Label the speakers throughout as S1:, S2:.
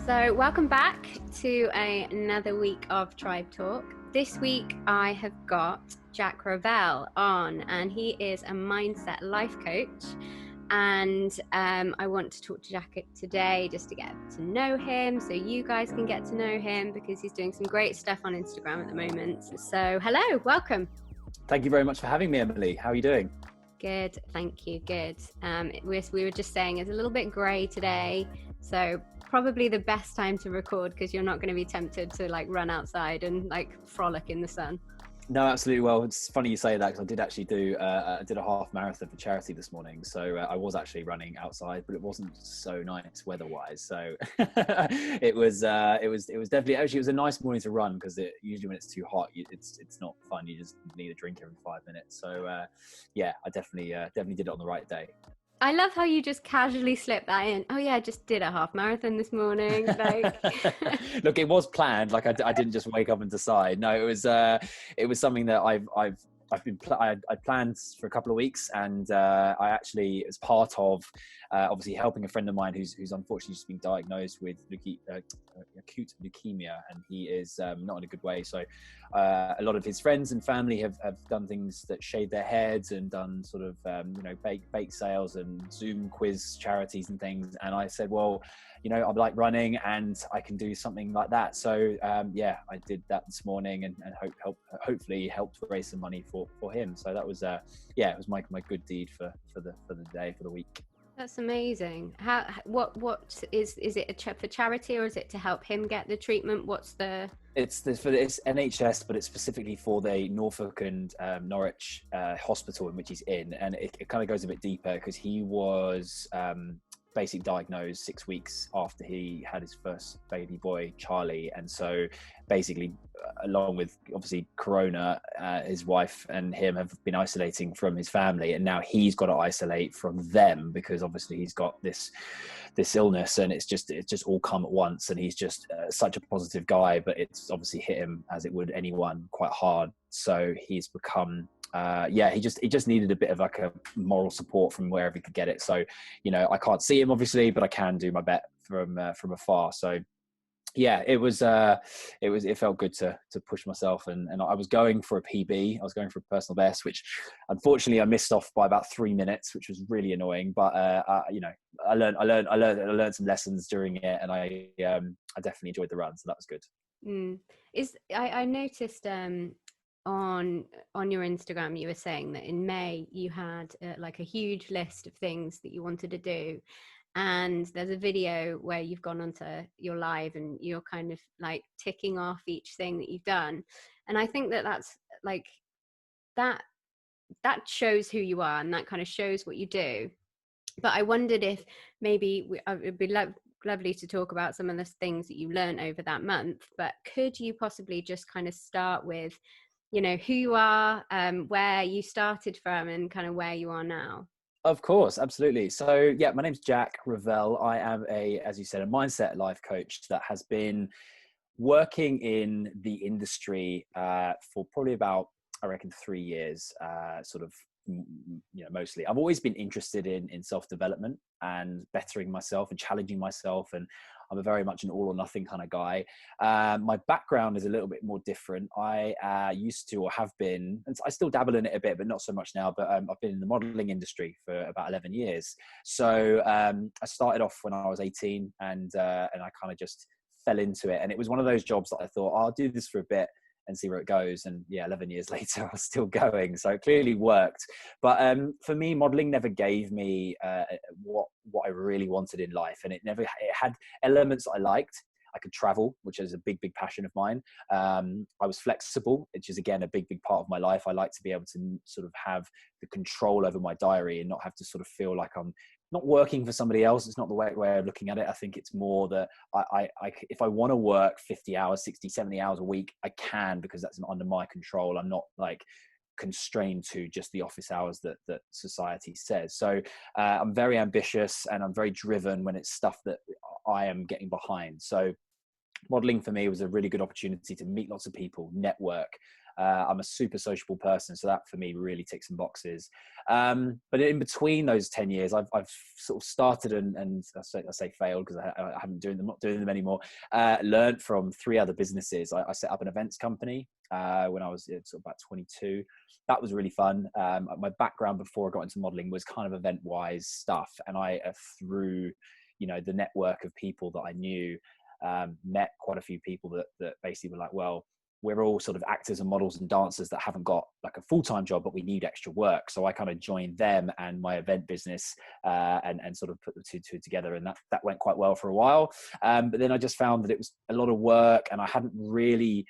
S1: So welcome back to another week of Tribe Talk. This week I have got Jack Revell on, and he is a mindset life coach. And I want to talk to Jack today just to get to know him, so you guys can get to know him, because he's doing some great stuff on Instagram at the moment. So hello, welcome.
S2: Thank you very much for having me, Emily. How are you doing?
S1: Good, thank you, good. We were just saying it's a little bit grey today, so probably the best time to record, because you're not going to be tempted to like run outside and like frolic in the sun.
S2: No, absolutely. Well, it's funny you say that, because I did actually do I did a half marathon for charity this morning, so I was actually running outside, but it wasn't so nice weather-wise. So it was definitely, actually it was a nice morning to run, because usually when it's too hot, it's not fun. You just need a drink every 5 minutes. So yeah, I definitely did it on the right day.
S1: I love how you just casually slip that in. Oh yeah, I just did a half marathon this morning. Like,
S2: look, it was planned. Like I didn't just wake up and decide. No, it was something that I planned for a couple of weeks, and I actually, as part of obviously helping a friend of mine who's unfortunately just been diagnosed with acute leukemia, and he is not in a good way. So a lot of his friends and family have done things that shave their heads and done sort of bake sales and Zoom quiz charities and things. And I said, well, I like running, and I can do something like that. So yeah, I did that this morning, and hopefully helped raise some money for him. So that was it was my good deed for the day, for the week.
S1: that's amazing. What is it for charity, or is it to help him get the treatment? It's
S2: NHS, but it's specifically for the Norfolk and Norwich hospital in which he's in, and it kind of goes a bit deeper, because he was basically diagnosed 6 weeks after he had his first baby boy, Charlie. And so basically, along with obviously Corona, his wife and him have been isolating from his family, and now he's got to isolate from them, because obviously he's got this illness, and it's just all come at once. And he's just such a positive guy, but it's obviously hit him, as it would anyone, quite hard. So he's become he just needed a bit of like a moral support from wherever he could get it. So I can't see him obviously, but I can do my bit from afar. So yeah, it felt good to push myself, and I was going for a PB. I was going for a personal best, which unfortunately I missed off by about 3 minutes, which was really annoying. But I learned some lessons during it, and I definitely enjoyed the run, so that was good.
S1: I noticed on your Instagram, you were saying that in May you had like a huge list of things that you wanted to do, and there's a video where you've gone onto your live and you're kind of like ticking off each thing that you've done. And I think that's like that shows who you are, and that kind of shows what you do. But I wondered if maybe it'd be lovely to talk about some of the things that you learned over that month, but could you possibly just kind of start with who you are, where you started from, and kind of where you are now?
S2: Of course, absolutely. So yeah, my name's Jack Revell. I am as you said, a mindset life coach that has been working in the industry for probably about, I reckon, 3 years, mostly. I've always been interested in self-development and bettering myself and challenging myself, and I'm a very much an all or nothing kind of guy. My background is a little bit more different. I used to, or have been, and I still dabble in it a bit, but not so much now, but I've been in the modeling industry for about 11 years. So I started off when I was 18, and I kind of just fell into it. And it was one of those jobs that I thought, I'll do this for a bit and see where it goes. And yeah, 11 years later, I was still going. So it clearly worked. But for me, modeling never gave me what I really wanted in life. And it had elements that I liked. I could travel, which is a big passion of mine. I was flexible, which is again a big part of my life. I like to be able to sort of have the control over my diary and not have to sort of feel like I'm not working for somebody else. It's not the way of looking at it. I think it's more that I if I want to work 50 hours, 60, 70 hours a week, I can, because that's under my control. I'm not like constrained to just the office hours that society says. So I'm very ambitious, and I'm very driven when it's stuff that I am getting behind. So modeling for me was a really good opportunity to meet lots of people, network, I'm a super sociable person, so that for me really ticks some boxes. But in between those 10 years, I've sort of started and I say failed because I haven't not doing them anymore. Learned from 3 other businesses. I set up an events company when I was sort of about 22. That was really fun. My background before I got into modeling was kind of event-wise stuff, and I through the network of people that I knew, met quite a few people that basically were like, well, we're all sort of actors and models and dancers that haven't got like a full-time job, but we need extra work. So I kind of joined them and my event business, and sort of put the two together, and that went quite well for a while. But then I just found that it was a lot of work, and I hadn't really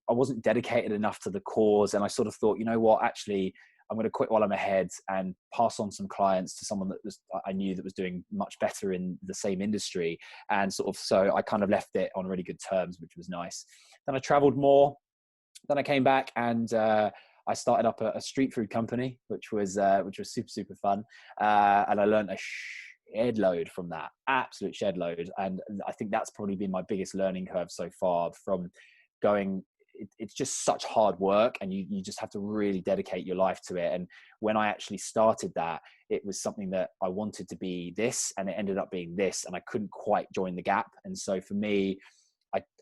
S2: I wasn't dedicated enough to the cause. And I sort of thought, you know what, actually, I'm going to quit while I'm ahead and pass on some clients to someone that I knew that was doing much better in the same industry. And so I kind of left it on really good terms, which was nice. Then I traveled more. Then I came back and I started up a street food company, which was super, super fun. And I learned a shed load from that, absolute shed load. And I think that's probably been my biggest learning curve so far, from going, it's just such hard work, and you just have to really dedicate your life to it. And when I actually started that, it was something that I wanted to be this, and it ended up being this, and I couldn't quite join the gap. And so for me,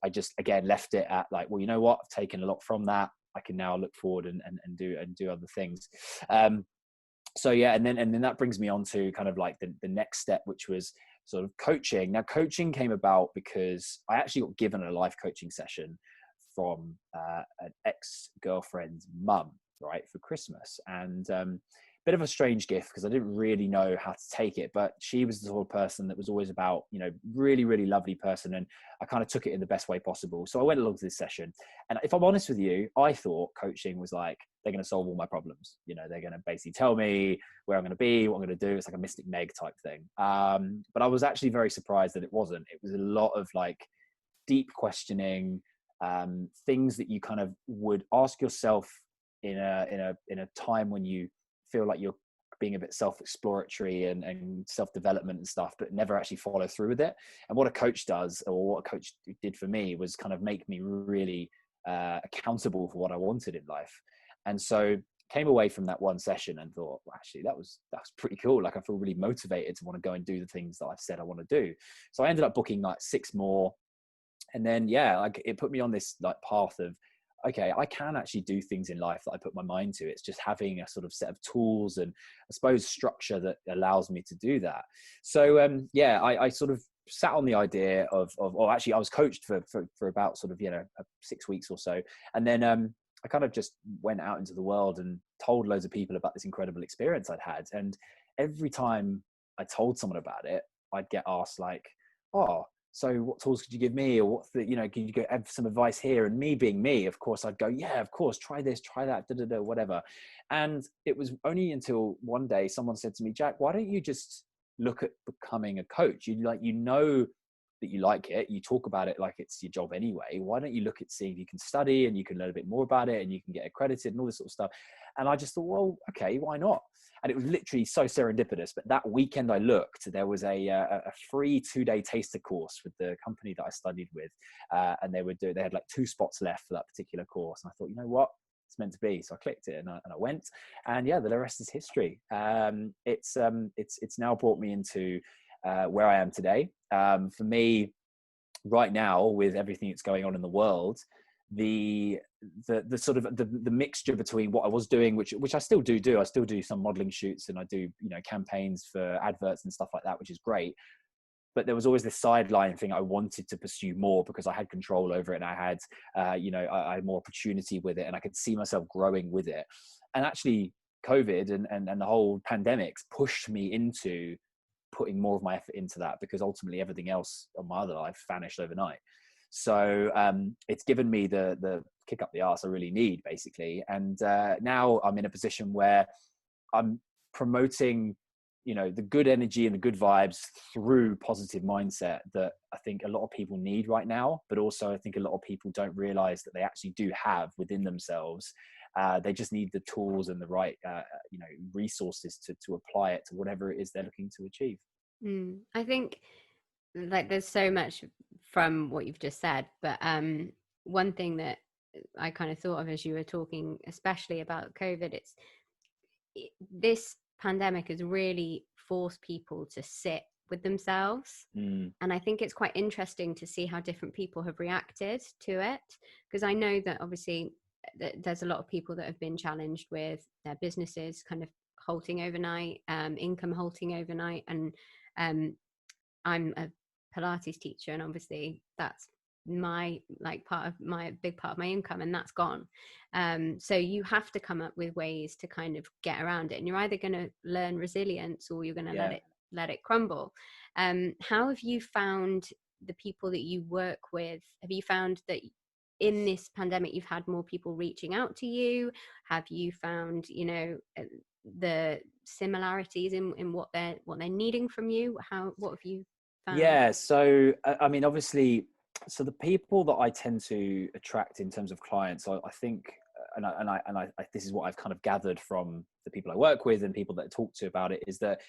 S2: I just, again, left it at like, well, you know what, I've taken a lot from that. I can now look forward and do other things. So yeah, and then that brings me on to kind of like the next step, which was sort of coaching. Now, coaching came about because I actually got given a life coaching session from an ex-girlfriend's mum, right, for Christmas. And bit of a strange gift because I didn't really know how to take it, but she was the sort of person that was always about, really, really lovely person. And I kind of took it in the best way possible. So I went along to this session. And if I'm honest with you, I thought coaching was like, they're going to solve all my problems. They're going to basically tell me where I'm going to be, what I'm going to do. It's like a Mystic Meg type thing. But I was actually very surprised that it wasn't. It was a lot of like deep questioning, things that you kind of would ask yourself in a time when you feel like you're being a bit self-exploratory and self-development and stuff, but never actually follow through with it. And what a coach does, or what a coach did for me, was kind of make me really accountable for what I wanted in life. And so came away from that one session and thought, well, actually, that's pretty cool. Like, I feel really motivated to want to go and do the things that I've said I want to do. So I ended up booking like 6 more. And then, yeah, like it put me on this like path of, okay, I can actually do things in life that I put my mind to. It's just having a sort of set of tools and, I suppose, structure that allows me to do that. So yeah, I sort of sat on the idea of actually I was coached for about sort of 6 weeks or so, and then I kind of just went out into the world and told loads of people about this incredible experience I'd had. And every time I told someone about it, I'd get asked like, oh, so what tools could you give me? Or can you have some advice here? And me being me, of course, I'd go, yeah, of course, try this, try that, whatever. And it was only until one day someone said to me, Jack, why don't you just look at becoming a coach? That you like it, you talk about it like it's your job anyway. Why don't you look at seeing if you can study and you can learn a bit more about it and you can get accredited and all this sort of stuff? And I just thought, well, okay, why not? And it was literally so serendipitous. But that weekend I looked, there was a free 2-day taster course with the company that I studied with. And they had like 2 spots left for that particular course. And I thought, you know what? It's meant to be. So I clicked it and I went. And yeah, the rest is history. It's now brought me into where I am today. For me, right now, with everything that's going on in the world, the sort of the mixture between what I was doing, which I still do. I still do some modeling shoots and I do campaigns for adverts and stuff like that, which is great. But there was always this sideline thing I wanted to pursue more because I had control over it and I had I had more opportunity with it and I could see myself growing with it. And actually, COVID and the whole pandemics pushed me into putting more of my effort into that, because ultimately everything else on my other life vanished overnight. So it's given me the kick up the arse I really need, basically. And now I'm in a position where I'm promoting, the good energy and the good vibes through positive mindset that I think a lot of people need right now. But also I think a lot of people don't realize that they actually do have within themselves. They just need the tools and the right, resources to apply it to whatever it is they're looking to achieve.
S1: I think like there's so much from what you've just said, but one thing that I kind of thought of as you were talking, especially about COVID, this pandemic has really forced people to sit with themselves. And I think it's quite interesting to see how different people have reacted to it, because I know that obviously there's a lot of people that have been challenged with their businesses kind of halting overnight, income halting overnight. And I'm a Pilates teacher, and obviously that's my big part of my income, and that's gone. So you have to come up with ways to kind of get around it, and you're either going to learn resilience or you're going to let it crumble. How have you found the people that you work with? Have you found that in this pandemic you've had more people reaching out to you? Have you found, the similarities in what they're needing from you? What have you found?
S2: Yeah, so I mean, obviously, so the people that I tend to attract in terms of clients, I think, this is what I've kind of gathered from the people I work with and people that I talk to about it, is that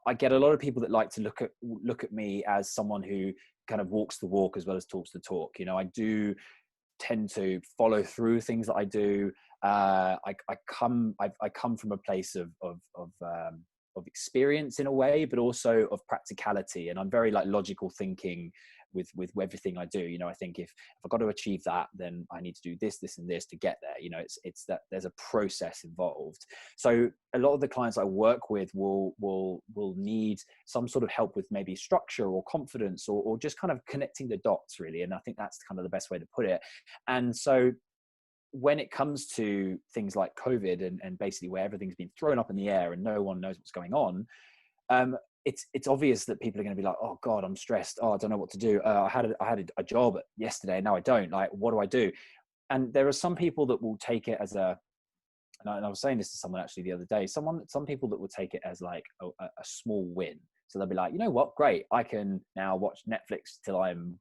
S2: I get a lot of people that like to look at me as someone who kind of walks the walk as well as talks the talk. I do tend to follow through things that I do. I come from a place of experience in a way, but also of practicality, and I'm very like logical thinking with everything I do. I think if I've got to achieve that, then I need to do this and this to get there. It's that there's a process involved. So a lot of the clients I work with will need some sort of help with maybe structure or confidence or just kind of connecting the dots, really. And I think that's kind of the best way to put it. And so when it comes to things like COVID and basically where everything's been thrown up in the air and no one knows what's going on, it's obvious that people are going to be like, oh God, I'm stressed. Oh, I don't know what to do. I had a job yesterday. Now I don't. Like, what do I do? And there are some people that will take it as and I was saying this to someone actually the other day, some people that will take it as like a small win. So they'll be like, you know what, great. I can now watch Netflix till I'm,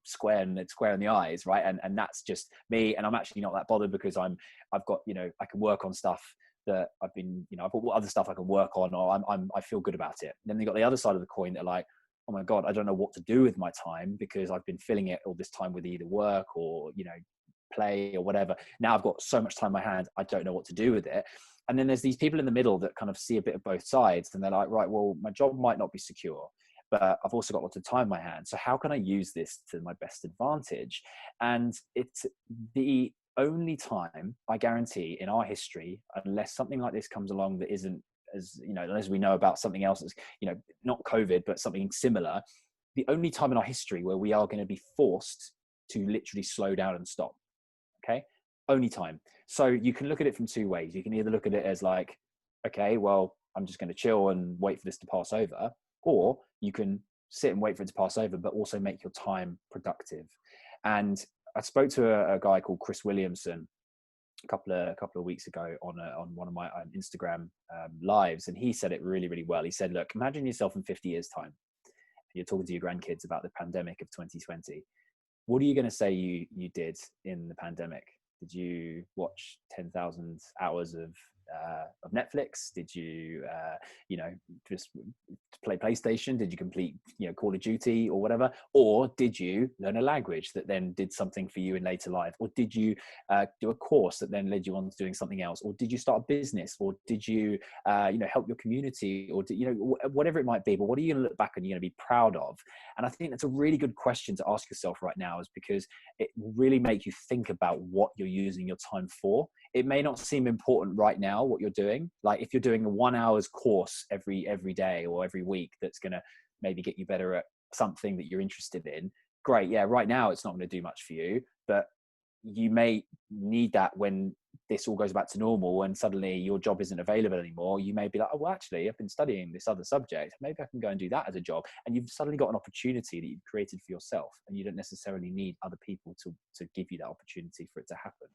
S2: square in the eyes, right? And that's just me. And I'm actually not that bothered because I've got, I can work on stuff that I've been, I've got other stuff I can work on, or I feel good about it. And then they got the other side of the coin. They're like, oh my God, I don't know what to do with my time because I've been filling it all this time with either work or, play or whatever. Now I've got so much time in my hand, I don't know what to do with it. And then there's these people in the middle that kind of see a bit of both sides, and they're like, right, well, my job might not be secure, but I've also got lots of time in my hands. So how can I use this to my best advantage? And it's the only time, I guarantee, in our history, unless something like this comes along that isn't unless we know about something else that's, not COVID, but something similar, the only time in our history where we are going to be forced to literally slow down and stop. Okay. Only time. So you can look at it from two ways. You can either look at it as like, okay, well, I'm just going to chill and wait for this to pass over, or you can sit and wait for it to pass over, but also make your time productive. And I spoke to a guy called Chris Williamson a couple of weeks ago on one of my Instagram lives, and he said it really, really well. He said, look, imagine yourself in 50 years time. You're talking to your grandkids about the pandemic of 2020. What are you going to say you did in the pandemic? Did you watch 10,000 hours of Netflix? Did you, just play PlayStation? Did you complete, Call of Duty or whatever? Or did you learn a language that then did something for you in later life? Or did you do a course that then led you on to doing something else? Or did you start a business? Or did you, help your community? Or did, whatever it might be? But what are you going to look back and you're going to be proud of? And I think that's a really good question to ask yourself right now, is because it will really make you think about what you're using your time for. It may not seem important right now what you're doing. Like if you're doing a 1 hour's course every day or every week, that's going to maybe get you better at something that you're interested in. Great. Yeah. Right now it's not going to do much for you, but you may need that when this all goes back to normal and suddenly your job isn't available anymore. You may be like, oh, well, actually, I've been studying this other subject. Maybe I can go and do that as a job. And you've suddenly got an opportunity that you've created for yourself, and you don't necessarily need other people to give you that opportunity for it to happen.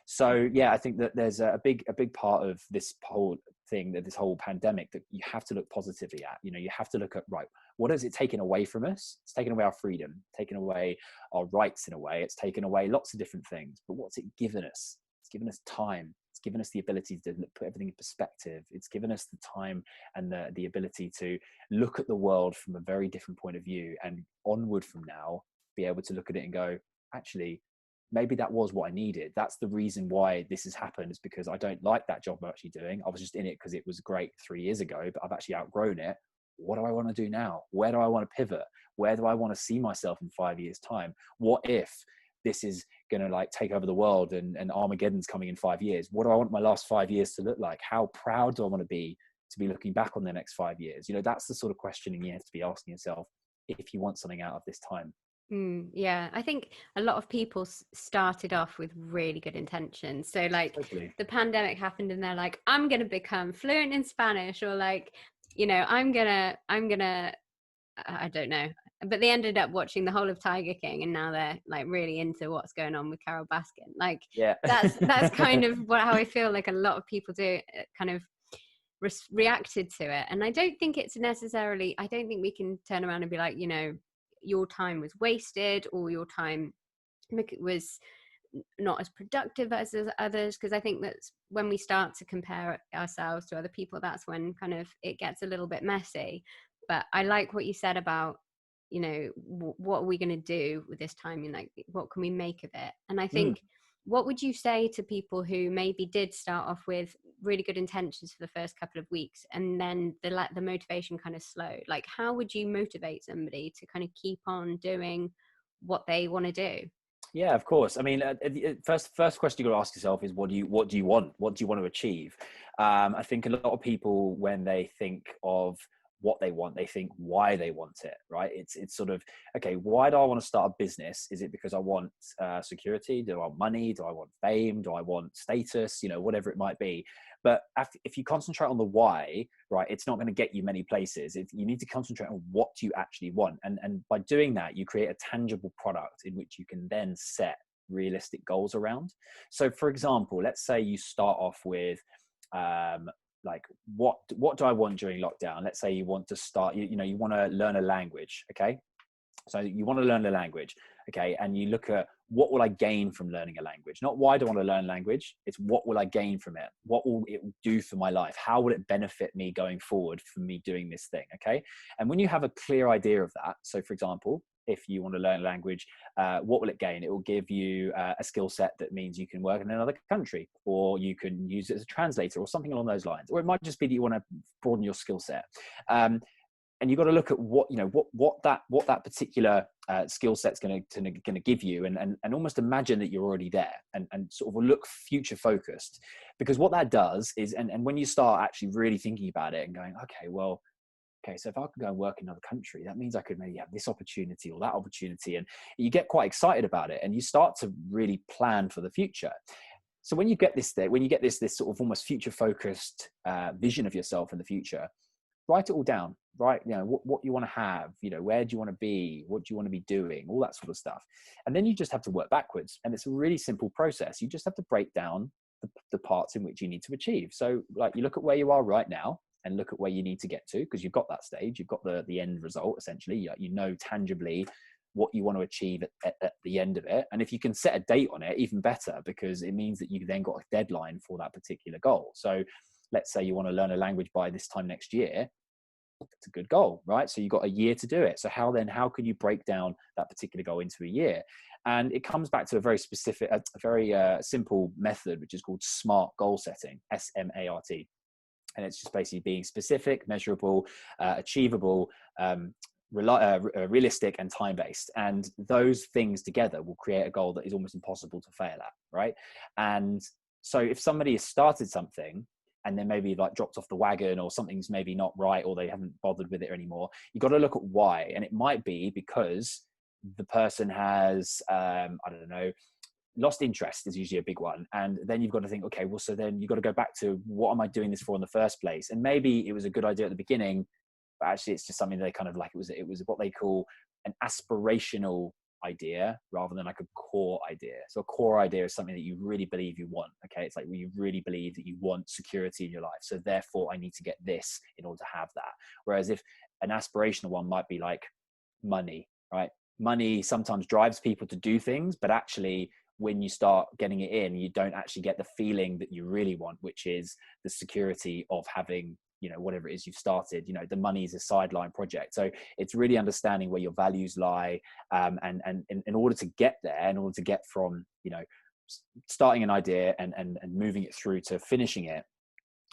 S2: So yeah, I think that there's a big part of this whole thing, that this whole pandemic, that you have to look positively at. You have to look at, right, what has it taken away from us? It's taken away our freedom, taken away our rights in a way. It's taken away lots of different things. But what's it given us? It's given us time. It's given us the ability to put everything in perspective. It's given us the time and the ability to look at the world from a very different point of view, and onward from now, be able to look at it and go, actually, maybe that was what I needed. That's the reason why this has happened, is because I don't like that job I'm actually doing. I was just in it because it was great 3 years ago, but I've actually outgrown it. What do I want to do now? Where do I want to pivot? Where do I want to see myself in 5 years time? What if this is going to like take over the world and Armageddon's coming in 5 years? What do I want my last 5 years to look like? How proud do I want to be looking back on the next 5 years? You know, that's the sort of questioning you have to be asking yourself if you want something out of this time.
S1: Yeah, I think a lot of people started off with really good intentions. So like
S2: Totally.
S1: the pandemic happened and they're like, I'm going to become fluent in Spanish, or like, you know, I'm gonna I don't know. But they ended up watching the whole of Tiger King, and now they're like really into what's going on with Carol Baskin. Like
S2: Yeah.
S1: that's kind of how I feel like a lot of people do, kind of reacted to it. And I don't think it's necessarily, I don't think we can turn around and be like, you know, your time was wasted, or your time was not as productive as others, because I think that's when we start to compare ourselves to other people, that's when kind of it gets a little bit messy. But I like what you said about, you know, what are we going to do with this time, and like what can we make of it. And I
S2: Mm.
S1: think, what would you say to people who maybe did start off with really good intentions for the first couple of weeks, and then the motivation kind of slowed? Like, how would you motivate somebody to kind of keep on doing what they want to do?
S2: Yeah, of course. I mean, first question you got to ask yourself is, what do you want? What do you want to achieve? I think a lot of people, when they think of what they want, they think why they want it, right? It's sort of, okay, why do I want to start a business? Is it because I want security? Do I want money? Do I want fame? Do I want status? You know, whatever it might be. But if you concentrate on the why, right, it's not going to get you many places. You need to concentrate on what you actually want. And by doing that, you create a tangible product in which you can then set realistic goals around. So for example, let's say you start off with, like, what do I want during lockdown? Let's say you want to start, you know, you want to learn a language. Okay. So you want to learn a language. Okay. And you look at, what will I gain from learning a language? Not why do I want to learn language? It's what will I gain from it? What will it do for my life? How will it benefit me going forward from me doing this thing? Okay. And when you have a clear idea of that, so for example, if you want to learn a language, what will it gain? It will give you a skill set that means you can work in another country, or you can use it as a translator or something along those lines. Or it might just be that you want to broaden your skill set. And you've got to look at what, you know, what that particular skill set's going to give you, and almost imagine that you're already there, and sort of look future focused. Because what that does is, and when you start actually really thinking about it and going, okay, so if I could go and work in another country, that means I could maybe have this opportunity or that opportunity, and you get quite excited about it, and you start to really plan for the future. So when you get this sort of almost future focused vision of yourself in the future, write it all down. Right, you know, what you want to have, you know, where do you want to be, what do you want to be doing, all that sort of stuff. And then you just have to work backwards, and it's a really simple process. You just have to break down the parts in which you need to achieve. So like, you look at where you are right now and look at where you need to get to, because you've got that stage, you've got the end result. Essentially, you know tangibly what you want to achieve at the end of it. And if you can set a date on it, even better, because it means that you've then got a deadline for that particular goal. So let's say you want to learn a language by this time next year. It's a good goal, right? So you've got a year to do it. So how can you break down that particular goal into a year? And it comes back to a very specific, a very simple method, which is called SMART goal setting, SMART. And it's just basically being specific, measurable, achievable, realistic, and time-based. And those things together will create a goal that is almost impossible to fail at, right? And so if somebody has started something and then maybe like dropped off the wagon, or something's maybe not right, or they haven't bothered with it anymore, you've got to look at why. And it might be because the person has, I don't know, lost interest is usually a big one. And then you've got to think, okay, well, so then you've got to go back to, what am I doing this for in the first place? And maybe it was a good idea at the beginning, but actually it's just something they kind of like, it was what they call an aspirational idea rather than like a core idea. So a core idea is something that you really believe you want. Okay. It's like, well, you really believe that you want security in your life, so therefore I need to get this in order to have that. Whereas if an aspirational one might be like money, right? Money sometimes drives people to do things, but actually when you start getting it in, you don't actually get the feeling that you really want, which is the security of having whatever it is you've started. The money is a sideline project. So it's really understanding where your values lie, and in order to get there, in order to get from starting an idea and moving it through to finishing it,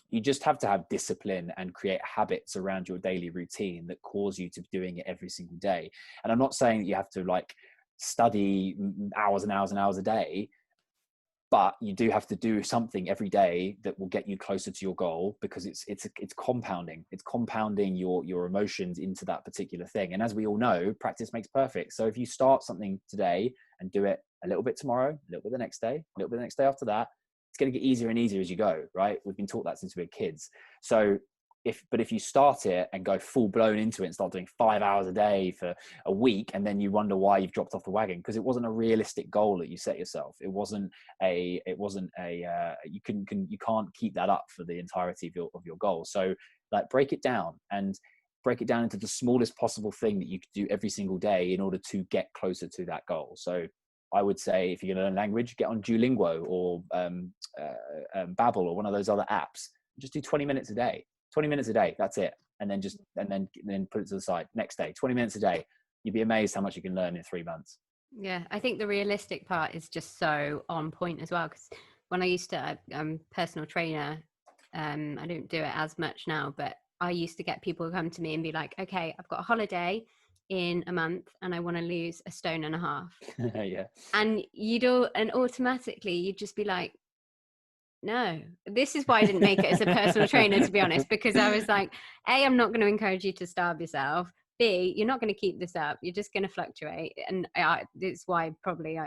S2: you just have to have discipline and create habits around your daily routine that cause you to be doing it every single day. And I'm not saying that you have to like study hours and hours and hours a day, but you do have to do something every day that will get you closer to your goal, because it's compounding. It's compounding your emotions into that particular thing. And as we all know, practice makes perfect. So if you start something today and do it a little bit tomorrow, a little bit the next day, a little bit the next day after that, it's going to get easier and easier as you go, right? We've been taught that since we were kids. So if you start it and go full blown into it and start doing 5 hours a day for a week, and then you wonder why you've dropped off the wagon, because it wasn't a realistic goal that you set yourself. You can't keep that up for the entirety of your goal. So like break it down into the smallest possible thing that you could do every single day in order to get closer to that goal. So I would say, if you're going to learn language, get on Duolingo or Babbel or one of those other apps. Just do 20 minutes a day. 20 minutes a day, that's it. And then put it to the side. Next day, 20 minutes a day. You'd be amazed how much you can learn in 3 months.
S1: Yeah, I think the realistic part is just so on point as well. Because when I used to, personal trainer, I don't do it as much now, but I used to get people who come to me and be like, okay, I've got a holiday in a month and I want to lose 1.5 stone.
S2: Yeah.
S1: And automatically you'd just be like, no, this is why I didn't make it as a personal trainer, to be honest, because I was like, A, I'm not going to encourage you to starve yourself. B, you're not going to keep this up. You're just going to fluctuate. And it's why probably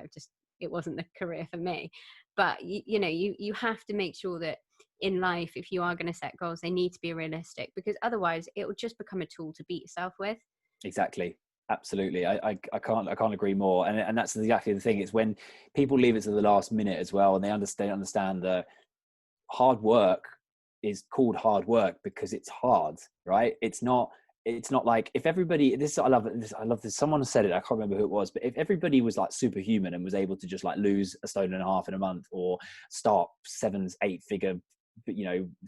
S1: it wasn't the career for me. But you have to make sure that in life, if you are going to set goals, they need to be realistic, because otherwise it will just become a tool to beat yourself with.
S2: Exactly. Absolutely. I can't agree more. And that's exactly the thing. It's when people leave it to the last minute as well, and they understand that hard work is called hard work because it's hard, right? It's not like, if everybody, I love this, someone said it, I can't remember who it was, but if everybody was like superhuman and was able to just like lose 1.5 stone in a month, or start 7-8 figure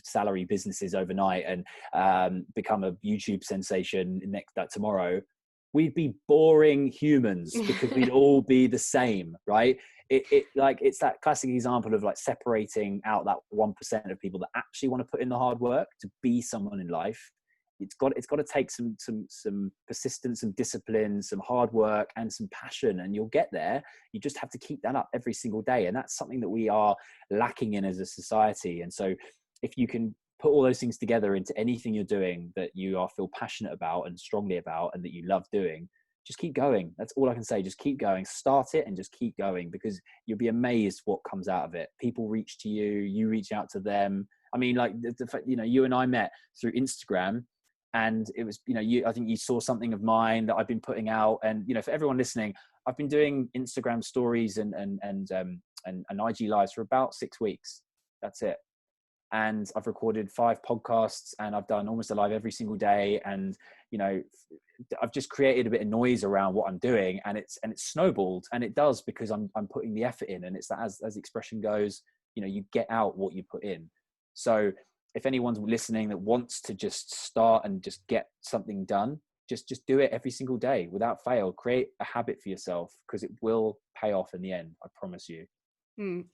S2: salary businesses overnight, and become a YouTube sensation tomorrow, we'd be boring humans, because we'd all be the same, right? It's that classic example of like separating out that 1% of people that actually want to put in the hard work to be someone in life. It's got to take some persistence, some discipline, some hard work, and some passion, and you'll get there. You just have to keep that up every single day, and that's something that we are lacking in as a society. And so if you can put all those things together into anything you're doing that you feel passionate about and strongly about, and that you love doing, just keep going. That's all I can say. Just keep going. Start it and just keep going, because you'll be amazed what comes out of it. People reach to you, you reach out to them. I mean, like the fact, you and I met through Instagram, and it was, I think you saw something of mine that I've been putting out. And, for everyone listening, I've been doing Instagram stories and IG lives for about 6 weeks. That's it. And I've recorded 5 podcasts, and I've done almost a live every single day. And, I've just created a bit of noise around what I'm doing, and it's snowballed, and it does, because I'm putting the effort in. And it's that, as the expression goes, you get out what you put in. So if anyone's listening that wants to just start and just get something done, just do it every single day without fail. Create a habit for yourself, because it will pay off in the end. I promise you.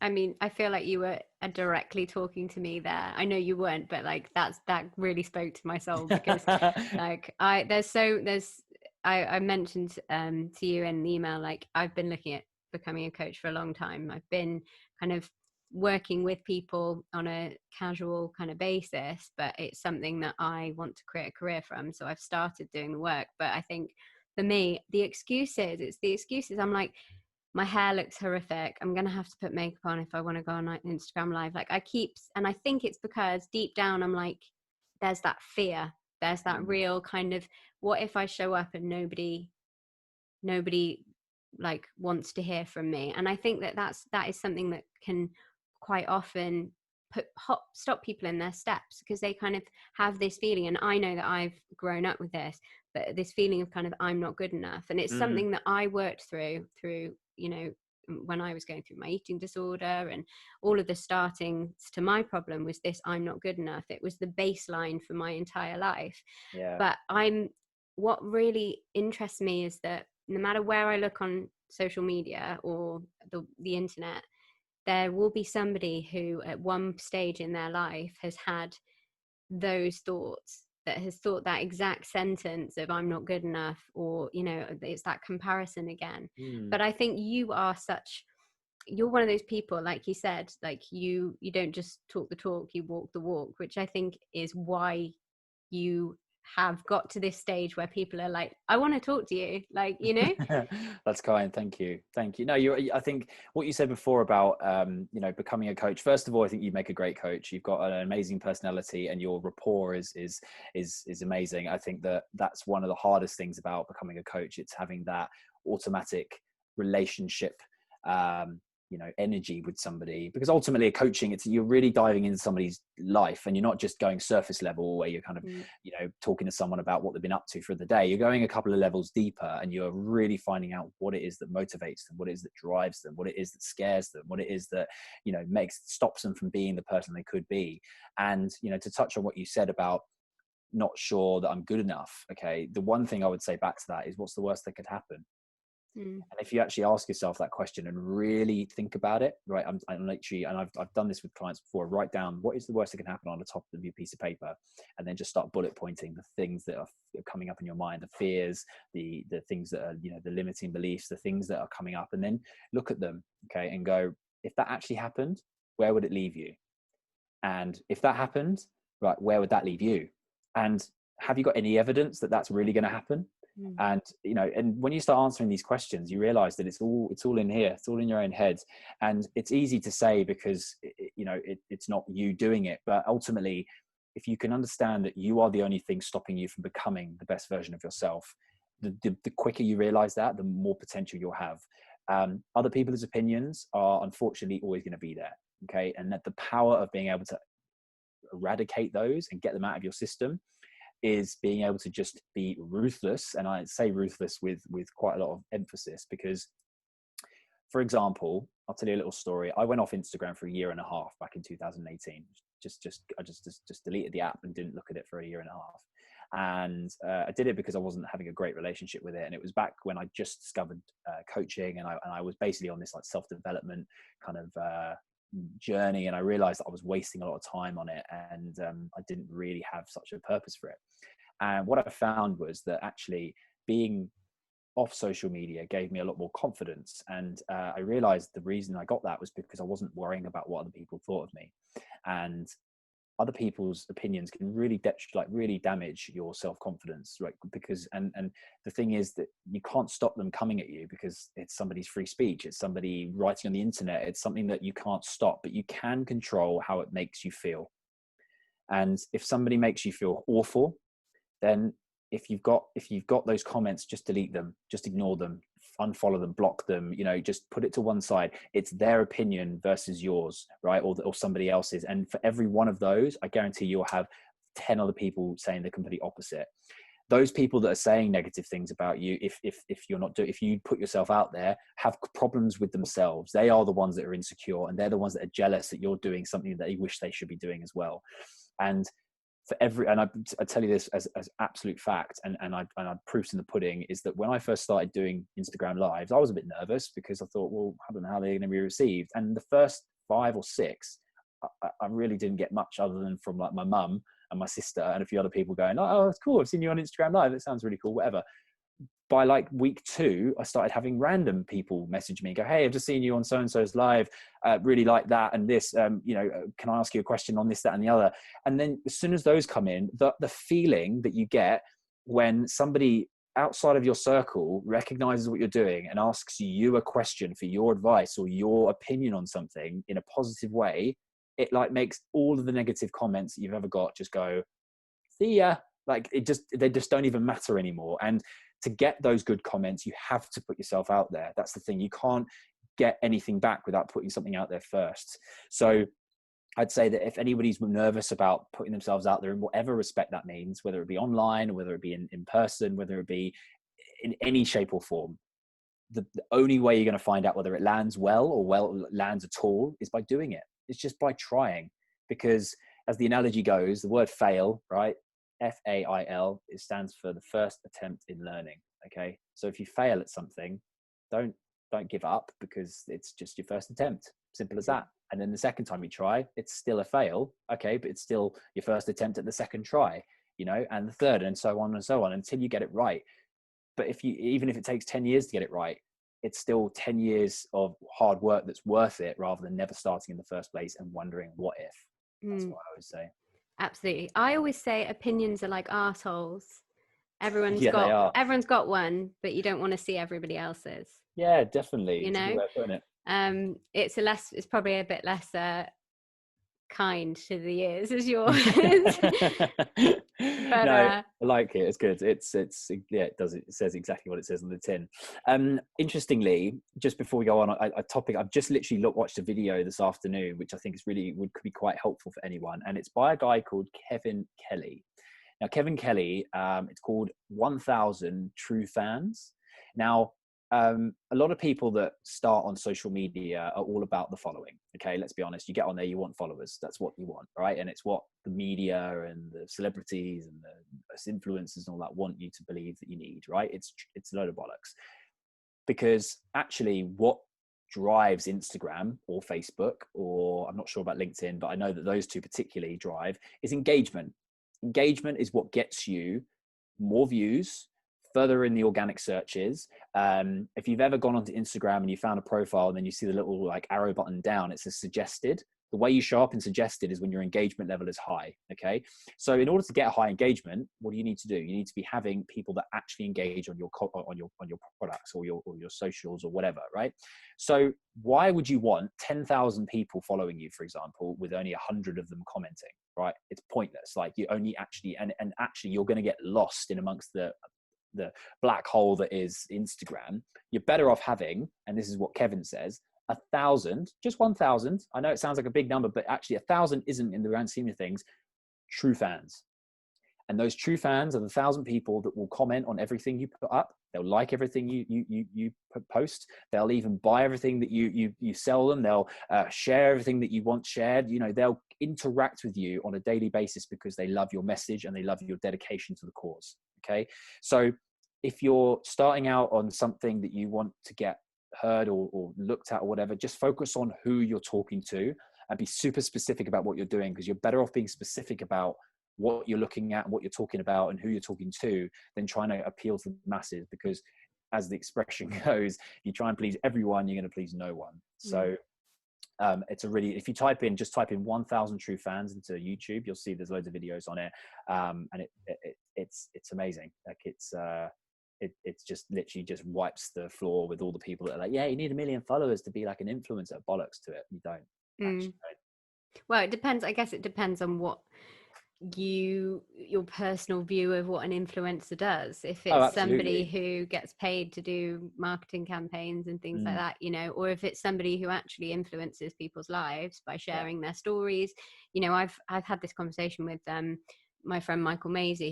S1: I mean, I feel like you were directly talking to me there. I know you weren't, but like that really spoke to my soul, because like I mentioned to you in the email, like I've been looking at becoming a coach for a long time. I've been kind of working with people on a casual kind of basis, but it's something that I want to create a career from. So I've started doing the work. But I think for me, it's the excuses. I'm like, my hair looks horrific. I'm going to have to put makeup on if I want to go on Instagram live. Like and I think it's because deep down, I'm like, there's that fear. There's that real kind of, what if I show up and nobody like wants to hear from me? And I think that is something that can quite often stop people in their steps, because they kind of have this feeling. And I know that I've grown up with this feeling of kind of, I'm not good enough. And it's something that I worked through when I was going through my eating disorder, and all of the startings to my problem was this: I'm not good enough. It was the baseline for my entire life.
S2: Yeah.
S1: But what really interests me is that no matter where I look on social media or the internet, there will be somebody who at one stage in their life has had those thoughts, that has thought that exact sentence of I'm not good enough, or it's that comparison again. But I think you're one of those people, like you said, like you don't just talk the talk, you walk the walk, which I think is why you have got to this stage where people are like, I want to talk to you, like,
S2: That's kind. Thank you. No, I think what you said before about becoming a coach, first of all, I think you make a great coach. You've got an amazing personality, and your rapport is amazing. I think that's one of the hardest things about becoming a coach. It's having that automatic relationship energy with somebody, because ultimately a coaching, you're really diving into somebody's life, and you're not just going surface level where you're kind of talking to someone about what they've been up to for the day. You're going a couple of levels deeper, and you're really finding out what it is that motivates them, what it is that drives them, what it is that scares them, what it is that stops them from being the person they could be. And to touch on what you said about not sure that I'm good enough, okay, the one thing I would say back to that is, what's the worst that could happen? And if you actually ask yourself that question and really think about it, right? I'm literally, and I've done this with clients before, write down what is the worst that can happen on the top of your piece of paper, and then just start bullet pointing the things that are coming up in your mind, the fears, the things that are, the limiting beliefs, the things that are coming up, and then look at them, okay, and go, if that actually happened, where would it leave you? And if that happened, right, where would that leave you? And have you got any evidence that that's really going to happen? And and when you start answering these questions, you realize that it's all in here, it's all in your own head. And it's easy to say because it's not you doing it, but ultimately, if you can understand that you are the only thing stopping you from becoming the best version of yourself, the quicker you realize that, the more potential you'll have. Other people's opinions are unfortunately always going to be there, okay, and that the power of being able to eradicate those and get them out of your system is being able to just be ruthless. And I say ruthless with quite a lot of emphasis, because, for example, I'll tell you a little story. I went off Instagram for a year and a half back in 2018. I just deleted the app and didn't look at it for a year and a half. And I did it because I wasn't having a great relationship with it. And it was back when I just discovered coaching, and I was basically on this like self-development kind of journey, and I realized that I was wasting a lot of time on it, and I didn't really have such a purpose for it. And what I found was that actually being off social media gave me a lot more confidence, and I realized the reason I got that was because I wasn't worrying about what other people thought of me. And other people's opinions can really damage your self-confidence, right? Because and the thing is that you can't stop them coming at you, because it's somebody's free speech, it's somebody writing on the internet, it's something that you can't stop, but you can control how it makes you feel. And if somebody makes you feel awful, then if you've got those comments, just delete them, just ignore them, unfollow them, block them, just put it to one side. It's their opinion versus yours, right? Or somebody else's. And for every one of those, I guarantee you'll have 10 other people saying the complete opposite. Those people that are saying negative things about you, if you put yourself out there, have problems with themselves. They are the ones that are insecure, and they're the ones that are jealous that you're doing something that they wish they should be doing as well. And I tell you this as absolute fact, and I proofs in the pudding, is that when I first started doing Instagram lives, I was a bit nervous, because I thought, well, I don't know how they're going to be received. And the first 5 or 6, I really didn't get much other than from like my mum and my sister and a few other people going, oh, it's cool, I've seen you on Instagram live, it sounds really cool, whatever. By like week 2, I started having random people message me and go, hey, I've just seen you on so-and-so's live, really like that and this, can I ask you a question on this, that and the other? And then as soon as those come in, the feeling that you get when somebody outside of your circle recognizes what you're doing and asks you a question for your advice or your opinion on something in a positive way, it like makes all of the negative comments that you've ever got just go, see ya. Like they just don't even matter anymore. And to get those good comments, you have to put yourself out there. That's the thing. You can't get anything back without putting something out there first. So I'd say that if anybody's nervous about putting themselves out there in whatever respect that means, whether it be online, or whether it be in person, whether it be in any shape or form, the only way you're going to find out whether it lands well or lands at all is by doing it. It's just by trying. Because as the analogy goes, the word fail, right? FAIL, it stands for the first attempt in learning. Okay. So if you fail at something, don't give up, because it's just your first attempt. Simple as that. And then the second time you try, it's still a fail. Okay. But it's still your first attempt at the second try, you know, and the third, and so on until you get it right. But even if it takes 10 years to get it right, it's still 10 years of hard work that's worth it, rather than never starting in the first place and wondering what if. That's what I always say.
S1: Absolutely. I always say opinions are like arseholes. Everyone's
S2: Yeah, they are.
S1: got one, but you don't want to see everybody else's.
S2: Yeah, definitely.
S1: You
S2: It's a good
S1: know,
S2: way of putting it.
S1: it's probably a bit less kind to the ears as yours. But
S2: No, I like it. It's good. It's yeah, it does. It says exactly what it says on the tin. Interestingly, just before we go on, a topic I've just literally watched a video this afternoon, which I think is could be quite helpful for anyone, and it's by a guy called Kevin Kelly. Now, Kevin Kelly, it's called 1000 True Fans. Now, a lot of people that start on social media are all about the following. Okay, let's be honest. You get on there, you want followers. That's what you want, right? And it's what the media and the celebrities and the influencers and all that want you to believe that you need, right? It's a load of bollocks. Because actually, what drives Instagram or Facebook, or I'm not sure about LinkedIn, but I know that those two particularly drive, is engagement. Engagement is what gets you more views, further in the organic searches. If you've ever gone onto Instagram and you found a profile and then you see the little like arrow button down, it says suggested. The way you show up in suggested is when your engagement level is high. Okay. So in order to get a high engagement, what do you need to do? You need to be having people that actually engage on your products or your socials or whatever. Right. So why would you want 10,000 people following you, for example, with only 100 of them commenting? Right. It's pointless. Like you only actually, and actually you're going to get lost in amongst the black hole that is Instagram. You're better off having, and this is what Kevin says, 1,000, just 1,000. I know it sounds like a big number, but actually 1,000 isn't, in the grand scheme of things, true fans. And those true fans are the 1,000 people that will comment on everything you put up. They'll like everything you post. They'll even buy everything that you sell them. They'll share everything that you want shared. You know, they'll interact with you on a daily basis because they love your message and they love your dedication to the cause. Okay. So if you're starting out on something that you want to get heard or looked at or whatever, just focus on who you're talking to and be super specific about what you're doing, because you're better off being specific about what you're looking at, what you're talking about, and who you're talking to, than trying to appeal to the masses. Because as the expression goes, you try and please everyone, you're going to please no one. So it's a really, if you just type in 1,000 true fans into YouTube, you'll see there's loads of videos on it. And it's amazing. Like it's just literally just wipes the floor with all the people that are like, yeah, you need 1 million followers to be like an influencer. Bollocks to it. You don't. Actually don't.
S1: Well, it depends. I guess it depends on what your personal view of what an influencer does. If it's somebody who gets paid to do marketing campaigns and things like that, you know, or if it's somebody who actually influences people's lives by sharing their stories. You know, I've had this conversation with my friend Michael Maisie,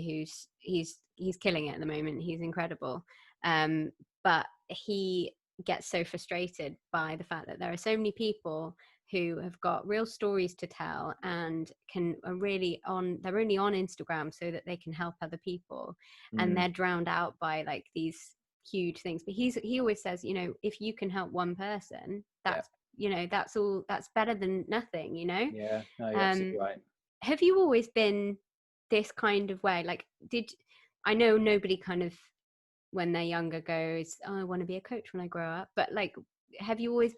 S1: he's killing it at the moment. He's incredible, but he gets so frustrated by the fact that there are so many people who have got real stories to tell and they're only on Instagram so that they can help other people, and they're drowned out by like these huge things. But he always says, you know, if you can help one person, that's you know, that's better than nothing, you know.
S2: Yeah, no, you're absolutely right.
S1: Have you always been this kind of way? Like, I know nobody kind of when they're younger goes, oh, I want to be a coach when I grow up, but like, have you always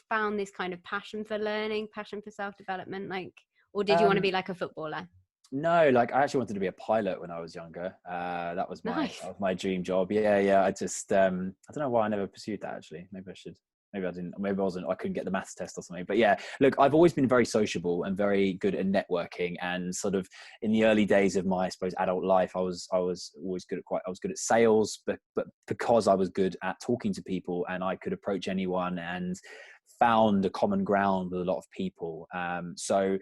S1: found this kind of passion for learning, passion for self-development, like, or did you want to be like a footballer?
S2: No, like I actually wanted to be a pilot when I was younger. That was my dream job. Yeah. I just I don't know why I never pursued that, actually. Maybe I should. Maybe I didn't. Maybe I wasn't. I couldn't get the maths test or something. But yeah, look, I've always been very sociable and very good at networking. And sort of in the early days of my, I suppose, adult life, I was always good at sales, but because I was good at talking to people and I could approach anyone and found a common ground with a lot of people. So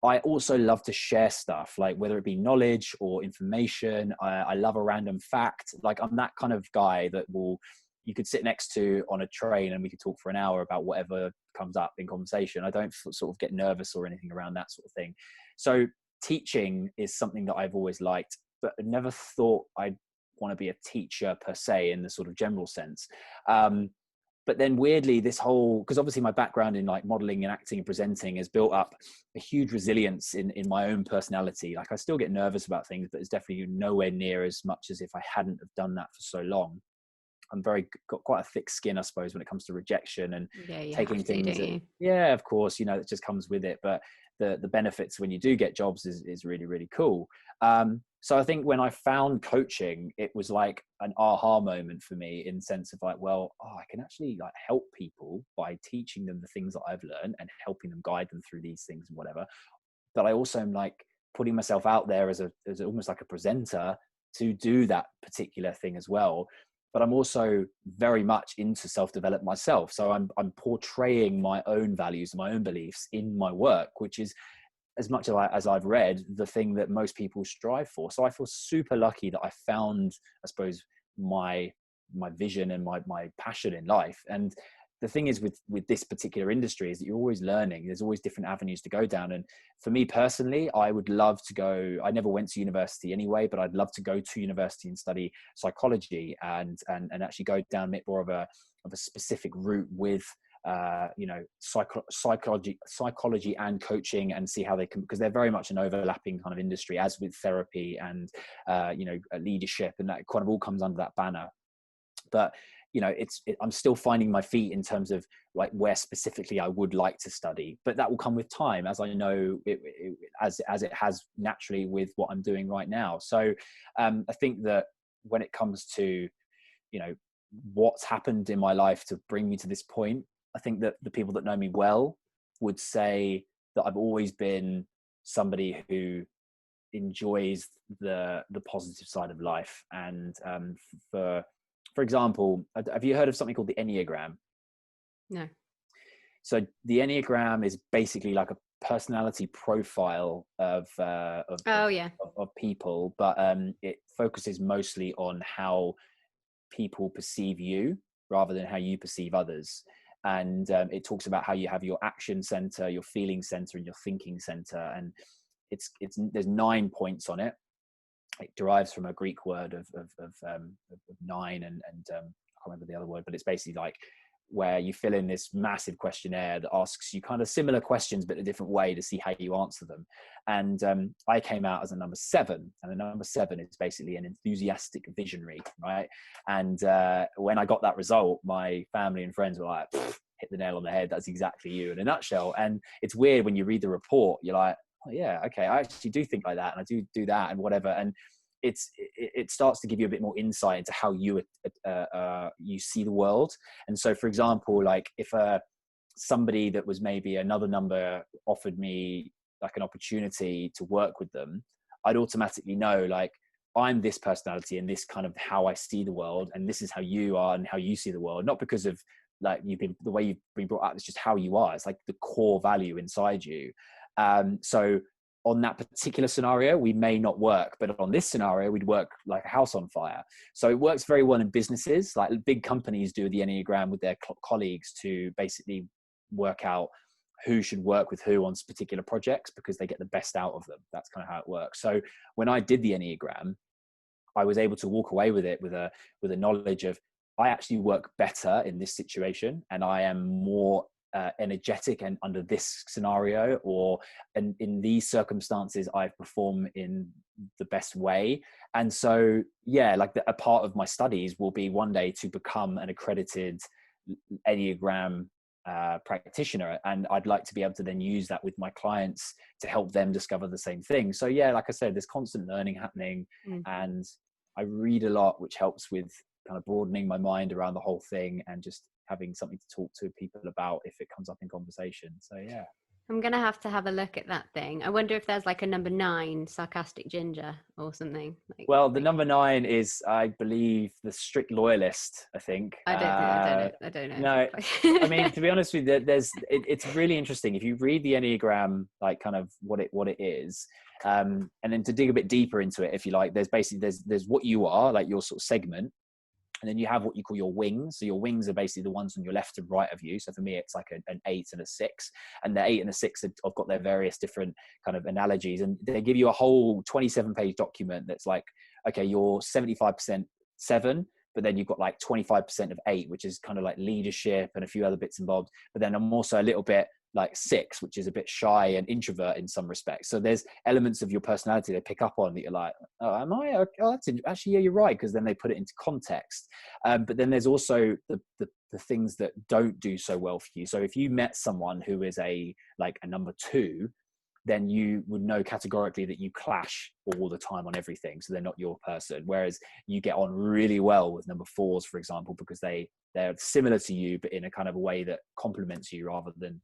S2: I also love to share stuff, like whether it be knowledge or information. I love a random fact. Like I'm that kind of guy that will you could sit next to on a train and we could talk for an hour about whatever comes up in conversation. I don't sort of get nervous or anything around that sort of thing. So teaching is something that I've always liked, but I never thought I'd want to be a teacher per se in the sort of general sense. But then weirdly, this whole, because obviously my background in like modeling and acting and presenting has built up a huge resilience in my own personality. Like I still get nervous about things, but it's definitely nowhere near as much as if I hadn't have done that for so long. I'm got quite a thick skin, I suppose, when it comes to rejection and taking things. Yeah, of course, you know, it just comes with it. But the benefits when you do get jobs is really, really cool. So I think when I found coaching, it was like an aha moment for me in the sense of like, well, I can actually like help people by teaching them the things that I've learned and helping them guide them through these things and whatever. But I also am like putting myself out there as almost like a presenter to do that particular thing as well. But I'm also very much into self-development myself. So I'm portraying my own values and my own beliefs in my work, which is, as much as I've read, the thing that most people strive for. So I feel super lucky that I found, I suppose, my vision and my passion in life. And the thing is with this particular industry is that you're always learning. There's always different avenues to go down. And for me personally, I would love to go, I never went to university anyway, but I'd love to go to university and study psychology and actually go down a bit more of a specific route with psychology and coaching, and see how they can, because they're very much an overlapping kind of industry, as with therapy and leadership, and that kind of all comes under that banner. But I'm still finding my feet in terms of like where specifically I would like to study, but that will come with time, as I know as it has naturally with what I'm doing right now. So I think that when it comes to what's happened in my life to bring me to this point, I think that the people that know me well would say that I've always been somebody who enjoys the positive side of life. And for example, have you heard of something called the Enneagram?
S1: No.
S2: So the Enneagram is basically like a personality profile of people, but it focuses mostly on how people perceive you rather than how you perceive others. And it talks about how you have your action center, your feeling center, and your thinking center. And there's 9 points on it. It derives from a Greek word of nine and I can't remember the other word, but it's basically like where you fill in this massive questionnaire that asks you kind of similar questions but in a different way to see how you answer them. And I came out as a number 7, and the number 7 is basically an enthusiastic visionary, right? And when I got that result, my family and friends were like, hit the nail on the head, that's exactly you in a nutshell. And it's weird when you read the report, you're like, oh yeah, okay, I actually do think like that, and I do that and whatever. And it starts to give you a bit more insight into how you see the world. And so, for example, like if somebody that was maybe another number offered me like an opportunity to work with them, I'd automatically know like I'm this personality and this kind of how I see the world, and this is how you are and how you see the world. Not because of like the way you've been brought up, it's just how you are. It's like the core value inside you. So on that particular scenario, we may not work, but on this scenario, we'd work like a house on fire. So it works very well in businesses. Like big companies do the Enneagram with their colleagues to basically work out who should work with who on particular projects, because they get the best out of them. That's kind of how it works. So when I did the Enneagram, I was able to walk away with it with a knowledge of I actually work better in this situation, and I am more energetic and under this scenario, or in these circumstances I perform in the best way. And so yeah, like a part of my studies will be one day to become an accredited Enneagram practitioner, and I'd like to be able to then use that with my clients to help them discover the same thing. So yeah, like I said, there's constant learning happening, and I read a lot, which helps with kind of broadening my mind around the whole thing and just having something to talk to people about if it comes up in conversation. So yeah,
S1: I'm gonna have to have a look at that thing. I wonder if there's like a number 9, sarcastic ginger or something.
S2: Well, the number 9 is, I believe, the strict loyalist, I think.
S1: I don't know.
S2: No, I mean, to be honest with you, it's really interesting. If you read the Enneagram, like kind of what it is, and then to dig a bit deeper into it, if you like, there's basically, there's what you are, like your sort of segment. And then you have what you call your wings. So your wings are basically the ones on your left and right of you. So for me, it's like an 8 and a 6. And the 8 and the 6 have got their various different kind of analogies. And they give you a whole 27-page document that's like, okay, you're 75% 7, but then you've got like 25% of 8, which is kind of like leadership and a few other bits and bobs. But then I'm also a little bit like 6, which is a bit shy and introvert in some respects. So there's elements of your personality they pick up on that you're like, oh, am I? Oh, that's actually, yeah, you're right. Because then they put it into context. But then there's also the things that don't do so well for you. So if you met someone who is a number 2, then you would know categorically that you clash all the time on everything. So they're not your person. Whereas you get on really well with number 4s, for example, because they're similar to you, but in a kind of a way that complements you rather than,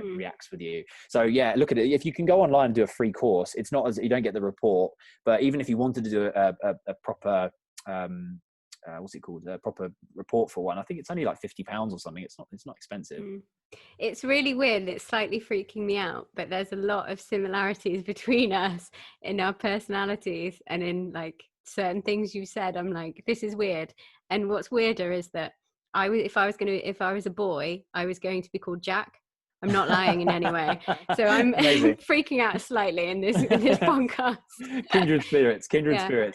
S2: reacts with you. So yeah, look at it. If you can go online and do a free course, it's not as you don't get the report, but even if you wanted to do a proper, what's it called? A proper report for one, I think it's only like £50 or something. It's not expensive.
S1: It's really weird. It's slightly freaking me out, but there's a lot of similarities between us in our personalities and in like certain things you said. I'm like, this is weird. And what's weirder is that if I was a boy, I was going to be called Jack. I'm not lying in any way. So I'm freaking out slightly in this podcast.
S2: Kindred spirits.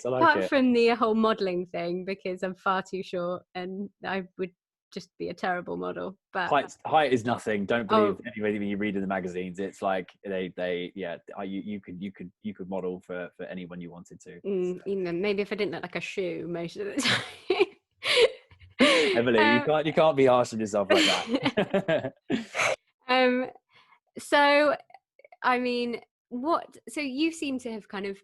S2: I like it.
S1: Apart from the whole modelling thing, because I'm far too short and I would just be a terrible model. But
S2: height is nothing. Don't believe anything you read in the magazines. It's like you could model for anyone you wanted to.
S1: Even maybe if I didn't look like a shoe most of the time.
S2: Emily, you can't be harsh on yourself like that.
S1: So I mean, so you seem to have kind of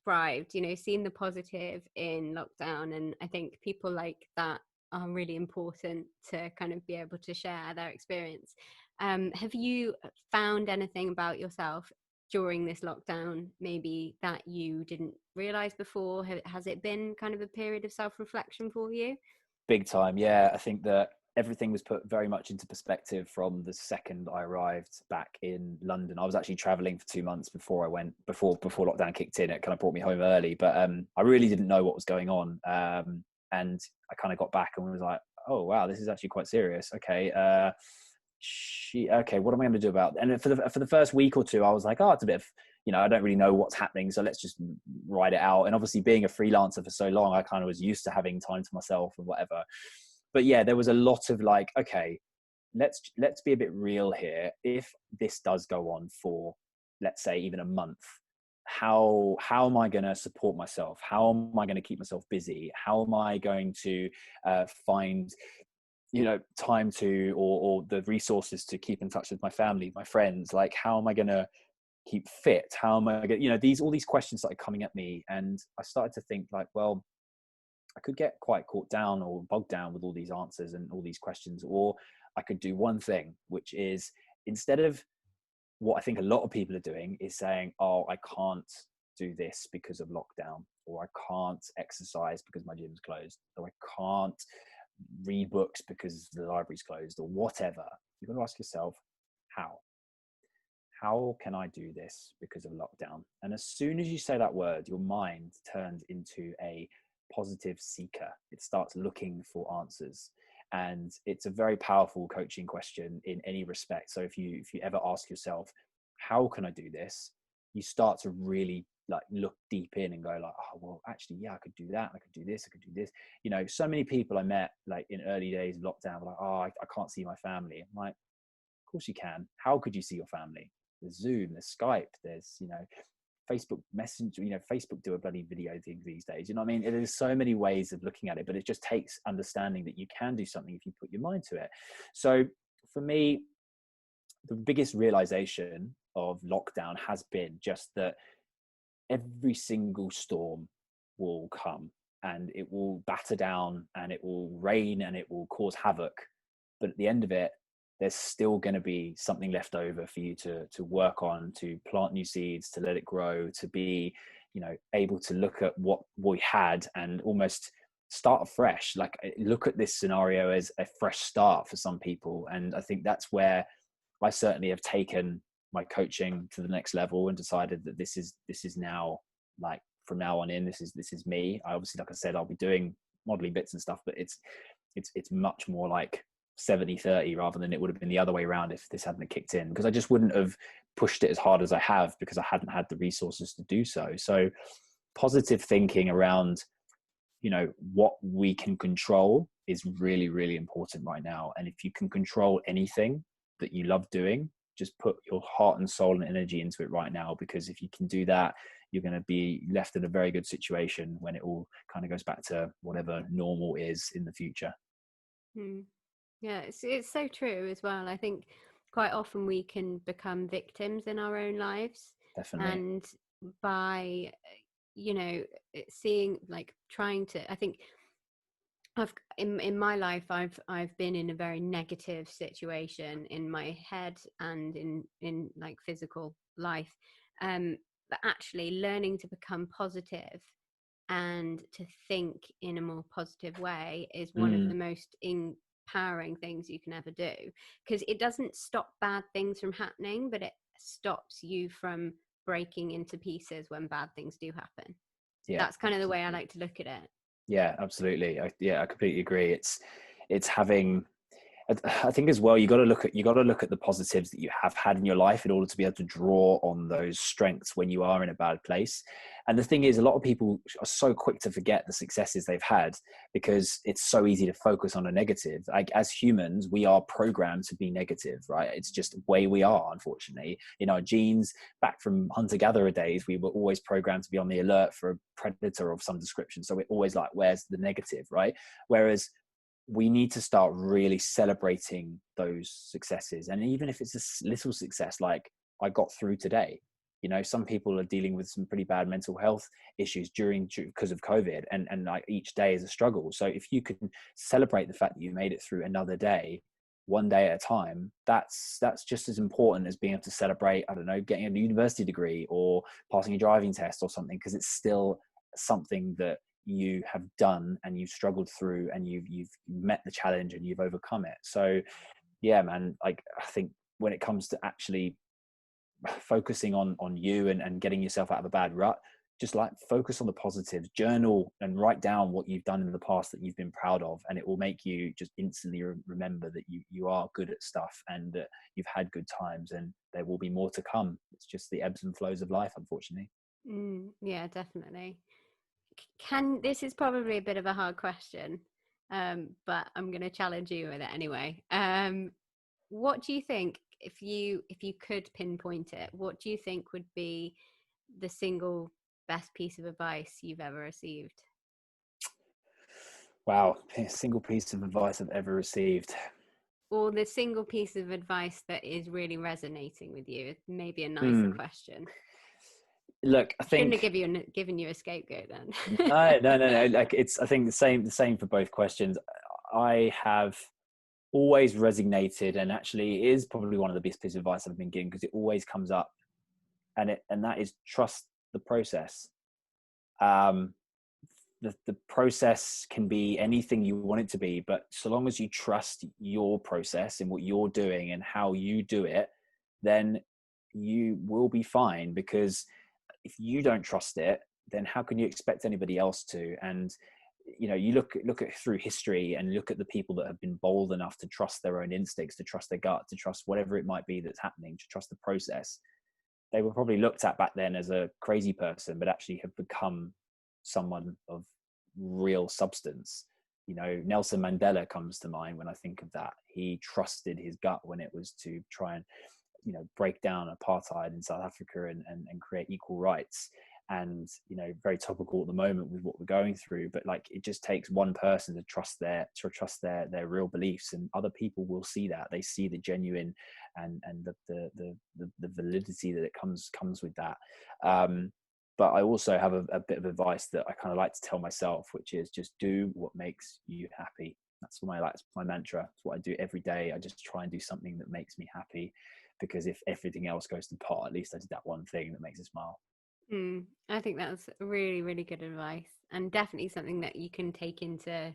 S1: thrived, seen the positive in lockdown, and I think people like that are really important to kind of be able to share their experience. Have you found anything about yourself during this lockdown maybe that you didn't realize before? Has it been kind of a period of self-reflection for you?
S2: Big time, yeah. I think that everything was put very much into perspective from the second I arrived back in London. I was actually traveling for 2 months before lockdown kicked in. It kind of brought me home early, but I really didn't know what was going on. And I kind of got back and was like, oh wow, this is actually quite serious. Okay. What am I going to do about it? And for the first week or two, I was like, oh, it's a bit of, I don't really know what's happening, so let's just ride it out. And obviously being a freelancer for so long, I kind of was used to having time to myself and whatever. But yeah, there was a lot of like, okay, let's be a bit real here. If this does go on for, let's say, even a month, how am I going to support myself? How am I going to keep myself busy? How am I going to find time to or the resources to keep in touch with my family, my friends? Like, how am I going to keep fit? How am I going all these questions started coming at me, and I started to think like, well, I could get quite caught down or bogged down with all these answers and all these questions, or I could do one thing, which is, instead of what I think a lot of people are doing, is saying, oh, I can't do this because of lockdown, or I can't exercise because my gym's closed, or I can't read books because the library's closed, or whatever. You've got to ask yourself, how can I do this because of lockdown? And as soon as you say that word, your mind turns into a positive seeker. It starts looking for answers. And it's a very powerful coaching question in any respect. So if you ever ask yourself, how can I do this? You start to really like look deep in and go like, oh, well, actually, yeah, I could do that. I could do this. I could do this. So many people I met like in early days of lockdown were like, oh, I can't see my family. I'm like, of course you can. How could you see your family? There's Zoom, there's Skype, there's, Facebook Messenger, Facebook do a bloody video thing these days. You know what I mean? There's so many ways of looking at it, but it just takes understanding that you can do something if you put your mind to it. So for me, the biggest realization of lockdown has been just that every single storm will come, and it will batter down, and it will rain, and it will cause havoc. But at the end of it, there's still going to be something left over for you to work on, to plant new seeds, to let it grow, to be, able to look at what we had and almost start afresh. Like, look at this scenario as a fresh start for some people. And I think that's where I certainly have taken my coaching to the next level and decided that this is now, like, from now on in, this is me. I obviously, like I said, I'll be doing modeling bits and stuff, but it's much more like 70-30 rather than it would have been the other way around if this hadn't kicked in, because I just wouldn't have pushed it as hard as I have because I hadn't had the resources to do so. So positive thinking around, you know, what we can control is really, really important right now. And if you can control anything that you love doing, just put your heart and soul and energy into it right now, because if you can do that, you're going to be left in a very good situation when it all kind of goes back to whatever normal is in the future.
S1: Yeah, it's so true as well. I think quite often we can become victims in our own lives,
S2: Definitely.
S1: and by seeing, like, trying to, I think I've in my life I've been in a very negative situation in my head and in like physical life, but actually learning to become positive and to think in a more positive way is one of the most empowering things you can ever do, because it doesn't stop bad things from happening, but it stops you from breaking into pieces when bad things do happen.
S2: Yeah,
S1: That's kind of the way I like to look at it.
S2: yeah, absolutely. I completely agree. It's having, I think as well, you got to look at the positives that you have had in your life in order to be able to draw on those strengths when you are in a bad place. And the thing is, a lot of people are so quick to forget the successes they've had because it's so easy to focus on a negative. Like, as humans, we are programmed to be negative, right? It's just the way we are, unfortunately. In our genes, back from hunter-gatherer days, we were always programmed to be on the alert for a predator of some description. So we're always like, where's the negative, right? Whereas we need to start really celebrating those successes. And even if it's a little success, like I got through today, you know, some people are dealing with some pretty bad mental health issues because of COVID, and like each day is a struggle. So if you can celebrate the fact that you made it through another day, one day at a time, that's just as important as being able to celebrate, I don't know, getting a university degree or passing a driving test or something, because it's still something that you have done and you've struggled through and you've met the challenge and you've overcome it. So yeah, man, like I think when it comes to actually focusing on you and getting yourself out of a bad rut, just like focus on the positives, journal and write down what you've done in the past that you've been proud of, and it will make you just instantly remember that you are good at stuff and that you've had good times, and there will be more to come. It's just the ebbs and flows of life, unfortunately.
S1: Yeah, definitely. This is probably a bit of a hard question, but I'm going to challenge you with it anyway. What do you think, if you could pinpoint it, what do you think would be the single best piece of advice you've ever received?
S2: Wow, a single piece of advice I've ever received.
S1: Or the single piece of advice that is really resonating with you? Maybe a nicer
S2: Hmm.
S1: question.
S2: Look, I
S1: Shouldn't have
S2: think
S1: given you a scapegoat then.
S2: no. Like, it's, I think the same for both questions. I have always resonated, and actually is probably one of the best pieces of advice I've been given, because it always comes up, and that is trust the process. Um, the process can be anything you want it to be, but so long as you trust your process and what you're doing and how you do it, then you will be fine. Because if you don't trust it, then how can you expect anybody else to? And you know, you look at through history and look at the people that have been bold enough to trust their own instincts, to trust their gut, to trust whatever it might be that's happening, to trust the process. They were probably looked at back then as a crazy person, but actually have become someone of real substance. You know, Nelson Mandela comes to mind when I think of that. He trusted his gut when it was to try and, you know, break down apartheid in South Africa and create equal rights. And, you know, very topical at the moment with what we're going through, but like, it just takes one person to trust their real beliefs, and other people will see that. They see the genuine and the validity that it comes with that. But I also have a bit of advice that I kind of like to tell myself, which is just do what makes you happy. That's my mantra. It's what I do every day. I just try and do something that makes me happy, because if everything else goes to pot, at least I did that one thing that makes me smile.
S1: I think that's really, really good advice, and definitely something that you can take into,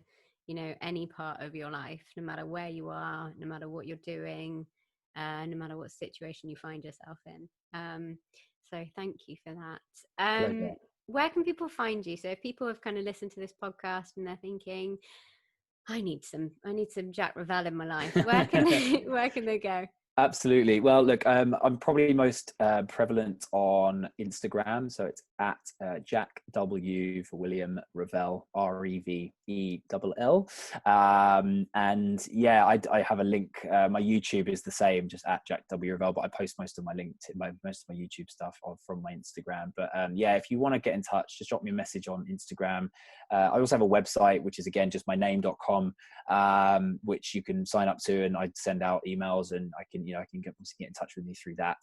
S1: any part of your life, no matter where you are, no matter what you're doing, no matter what situation you find yourself in. So thank you for that.
S2: Pleasure.
S1: where can people find you? So if people have kind of listened to this podcast and they're thinking, I need some Jack Revell in my life, where can they go?
S2: Absolutely. Well, look, I'm probably most prevalent on Instagram. So it's at Jack W for William, Revell, Revell. And yeah, I have a link. My YouTube is the same, just at Jack W Revell, but I post most of my most of my YouTube stuff from my Instagram. But yeah, if you want to get in touch, just drop me a message on Instagram. I also have a website, which is again just my name.com, which you can sign up to, and I send out emails, and I can get in touch with me through that.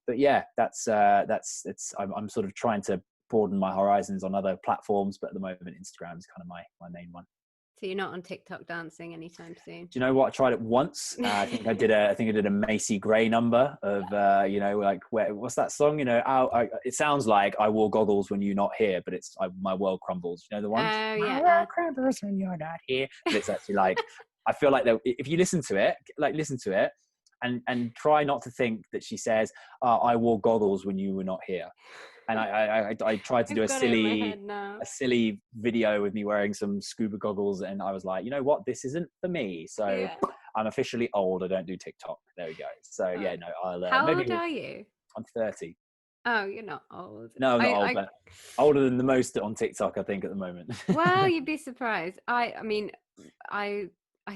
S2: But yeah, that's I'm sort of trying to broaden my horizons on other platforms, but at the moment Instagram is kind of my main one.
S1: So you're not on TikTok dancing anytime soon?
S2: Do you know what? I tried it once. I think I did a Macy Gray number of like, what's that song? It sounds like I wore goggles when you're not here, but it's my world crumbles. You know the one?
S1: Oh yeah,
S2: my world crumbles when you're not here. But it's actually like, I feel like if you listen to it, and try not to think that she says, I wore goggles when you were not here. And I tried to do a silly video with me wearing some scuba goggles, and I was like, you know what, this isn't for me. So yeah. I'm officially old. I don't do TikTok. There we go. So yeah, no, I'll.
S1: How old are you?
S2: I'm 30.
S1: Oh, you're not old.
S2: No, I'm not old, but older than the most on TikTok, I think, at the moment.
S1: Well, you'd be surprised. I mean, I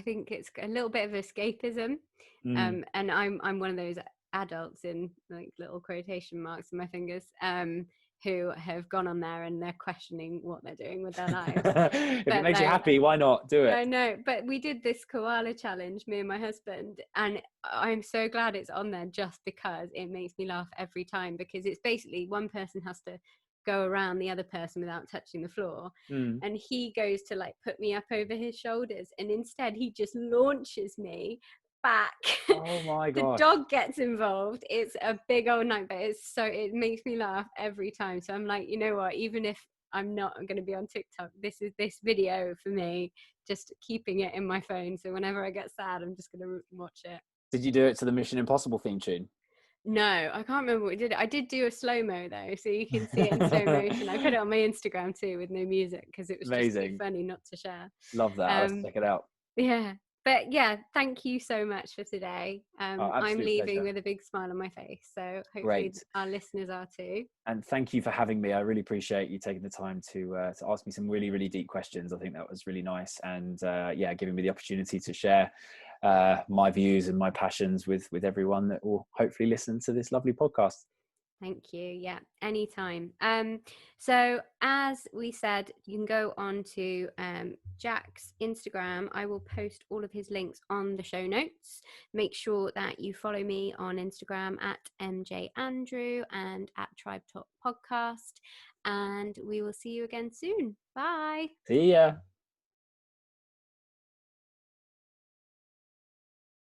S1: think it's a little bit of escapism. And I'm one of those adults in like little quotation marks in my fingers, who have gone on there and they're questioning what they're doing with their lives.
S2: If it makes you happy, why not do it?
S1: I know, but we did this koala challenge, me and my husband, and I'm so glad it's on there just because it makes me laugh every time, because it's basically one person has to go around the other person without touching the floor, and he goes to like put me up over his shoulders, and instead he just launches me back.
S2: Oh my god.
S1: The dog gets involved. It's a big old nightmare. It makes me laugh every time. So I'm like, you know what, even if I'm not going to be on TikTok, this video for me, just keeping it in my phone, so whenever I get sad I'm just going to watch it.
S2: Did you do it to the Mission Impossible theme tune?
S1: No, I can't remember what we did. I did do a slow-mo though, so you can see it in slow motion. I put it on my Instagram too with no music, because it was just too funny not to share.
S2: Love that. Let's check it out.
S1: Yeah, but yeah, thank you so much for today. I'm leaving
S2: pleasure.
S1: With a big smile on my face, so hopefully our listeners are too. And
S2: thank you for having me. I really appreciate you taking the time to ask me some really, really deep questions. I think that was really nice, and giving me the opportunity to share my views and my passions with everyone that will hopefully listen to this lovely podcast.
S1: Thank you. Yeah, anytime. So as we said, you can go on to Jack's Instagram. I will post all of his links on the show notes. Make sure that you follow me on Instagram at MJAndrew and at Tribe Talk Podcast. And we will see you again soon. Bye.
S2: See ya.